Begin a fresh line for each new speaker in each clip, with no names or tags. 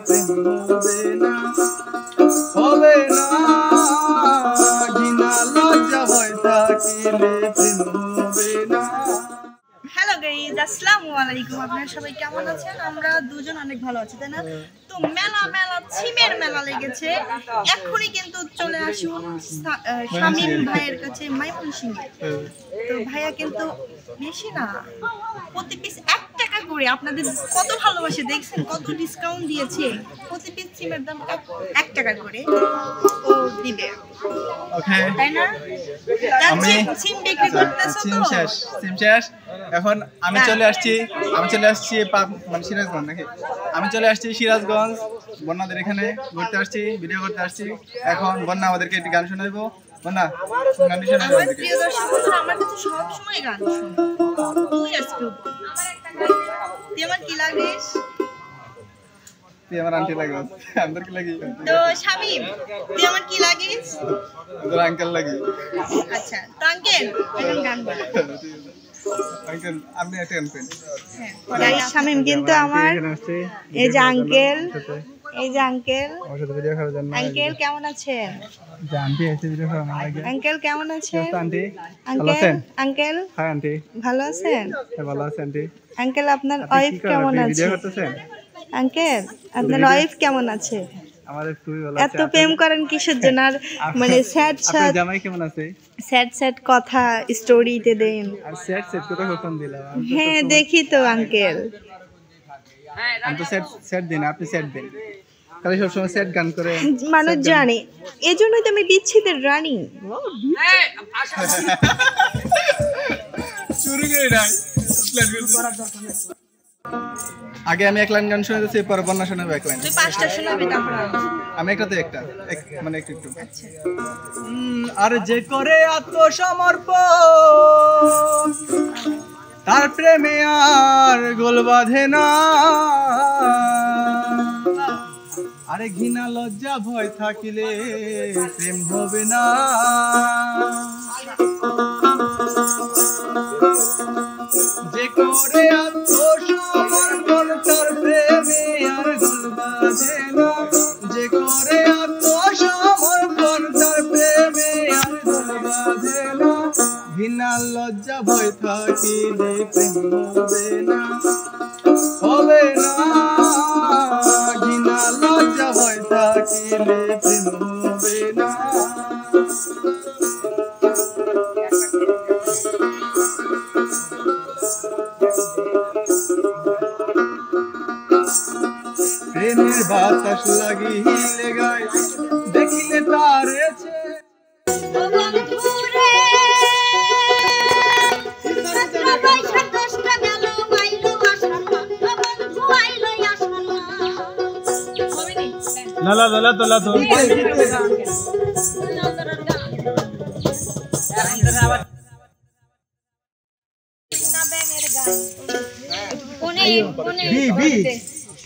প্রেম হবে না, হবে না। ঘৃণা লজ্জা ভয় থাকিলে প্রেম হবে না।
হ্যালো গাইস, আসসালামু আলাইকুম। আপনারা সবাই কেমন আছেন? আমরা দুজন অনেক ভালো আছি, তাই না? তো মেলা ছিমের মেলা লেগেছে। এখনই কিন্তু চলে আসুন শামীম ভাইয়ের কাছে ময়মনসিংহে। তো ভাইয়া কিন্তু বেশি না, প্রতি পিস 1 টাকা করে। আপনাদের কত ভালোবাসে দেখছেন, কত ডিসকাউন্ট দিয়েছে। প্রতি পিস সিমের দাম 1 টাকা করে ও দিবে,
ওকে
তাই না?
আমি
সিম বিক্রি করতেছো তো?
সিম শেষ। এখন আমি চলে আসছি মানে সিরাজগঞ্জ নাকি, আমি চলে আসছি সিরাজগঞ্জ বন্যাদের এখানে ঘুরতে আসছি, ভিডিও করতে আসছি। এখন বন্যা আমাদেরকে একটি গান শোনাইবো। বন্যা গান শোনাইবো।
আমার প্রিয় দর্শক বন্ধুরা, আমার কাছে সবসময় গান শোনে। তুই আজকে তুই আমার কি লাগিস?
তুই আমার আন্টি লাগিস, আমাদের কি লাগি?
তো শামীম, তুই আমার কি লাগিস?
তোর আঙ্কেল লাগি।
আচ্ছা, তো আঙ্কেল এখন গান বল।
আঙ্কেল আপনি একটা গান করেন।
হ্যাঁ, শামীম কিন্তু আমার এই যে আঙ্কেল, এই যে আঙ্কেল,
আমার সাথে ভিডিও করার জন্য।
আঙ্কেল কেমন আছেন?
যে আন্টি এসে ভিডিও করা আমার লাগে।
আঙ্কেল কেমন আছেন?
আন্টি ভালো
আঙ্কেল,
আছেন?
আঙ্কেল
হাই আন্টি,
ভালো আছেন?
ভালো আছে আন্টি।
আঙ্কেল আপনার ওয়াইফ কেমন আছে?
ভিডিও করতেছেন?
আঙ্কেল আপনার ওয়াইফ কেমন আছে?
আমাদের খুবই ভালো আছে।
এত প্রেম করেন কিসের জন্য? আর মানে স্যাড
আপনার জামাই কেমন আছে?
স্যাড কথা স্টোরিতে দেন।
আর স্যাড কথা কখন দিলাম?
হ্যাঁ দেখি তো আঙ্কেল।
আমি তো স্যাড দিন, আপনি স্যাড দিন। খালি সবসময় স্যাড গান করে
মানুষ জানে, এজন্যই তো আমি বিচ্ছেদের রানী।
শুরু করে নাই। আগে আমি এক লাইন গান শুনে দিচ্ছি, পরে বন্যা শোনাবো এক লাইন।
তুই 5টা শোনাবি তারপর
আমি একটা মানে একটু। আর যে করে আত্মসমর্পণ, তার প্রেমে আর গোল বাঁধে না। আরে ঘৃণা লজ্জা ভয় থাকিলে প্রেম হবে না। যে করে আত্মসমর্পণ, তার প্রেমে আর গোল বাঁধে না। যে করে আত্মসমর্পণ, তার প্রেমে আর গোল বাঁধে না। ঘৃণা লজ্জা ভয় থাকিলে প্রেম হবে না, হবে না। ঘৃণা লজ্জা ভয় থাকিলে প্রেম হবে না। প্রেমের বাতাস লাগিলে গায়, দেখিলে তারেছে। লালা তোলা তো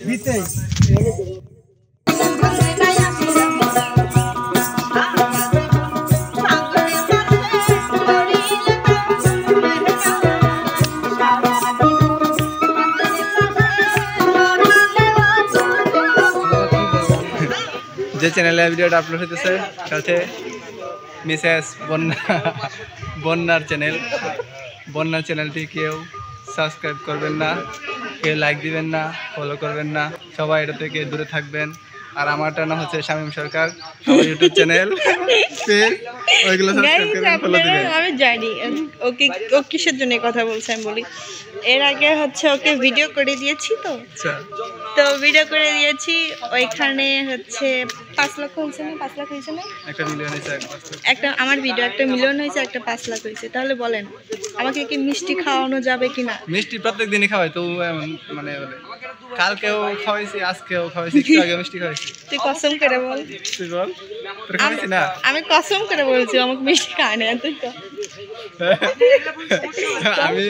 বিতে যে চ্যানেলে ভিডিওটা আপলোড হইতেছে সাথে মিসেস বন্যার চ্যানেলটি কেউ সাবস্ক্রাইব করবেন না, কেউ লাইক দিবেন না, ফলো করবেন না। সবাই এটা থেকে দূরে থাকবেন। আর আমারটা না হচ্ছে শামীম সরকার, আমার ইউটিউব চ্যানেল, ওইগুলো সাবস্ক্রাইব করবেন, ফলো দিবেন।
আমি জানি ওকে ও কিসের জন্য কথা বলছে আমি বলি। এর আগে হচ্ছে ওকে ভিডিও করে দিয়েছি, তো ভিডিও করে দিয়েছি। ওইখানে হচ্ছে 5 লাখ হয়েছে না? 5 লাখ হয়েছে না?
একটা মিলিয়ন হয়েছে।
একটা আমার ভিডিও 1 মিলিয়ন হয়েছে, একটা 5 লাখ হয়েছে। তাহলে বলেন আমাকে কি মিষ্টি খাওয়ানো যাবে কিনা?
মিষ্টি প্রত্যেক দিনই খাওয়াই তো, মানে কালকেও খাওয়াইছি, আজকেও খাওয়াইছি, একটু আগে মিষ্টি খাওয়াইছি।
তুই কসম করে বল।
তুই বল, তোর খাওয়াইছি না?
আমি কসম করে বলছি আমাকে মিষ্টি খাওয়ায় না। তুই তো
আমি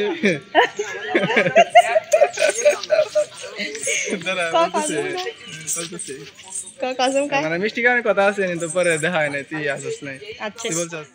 কসম খা।
মানে মিষ্টি খাওয়ানোর কথা আছে, কিন্তু পরে দেখা হয় না। তুই আসিস নাই, তুই বলছিস।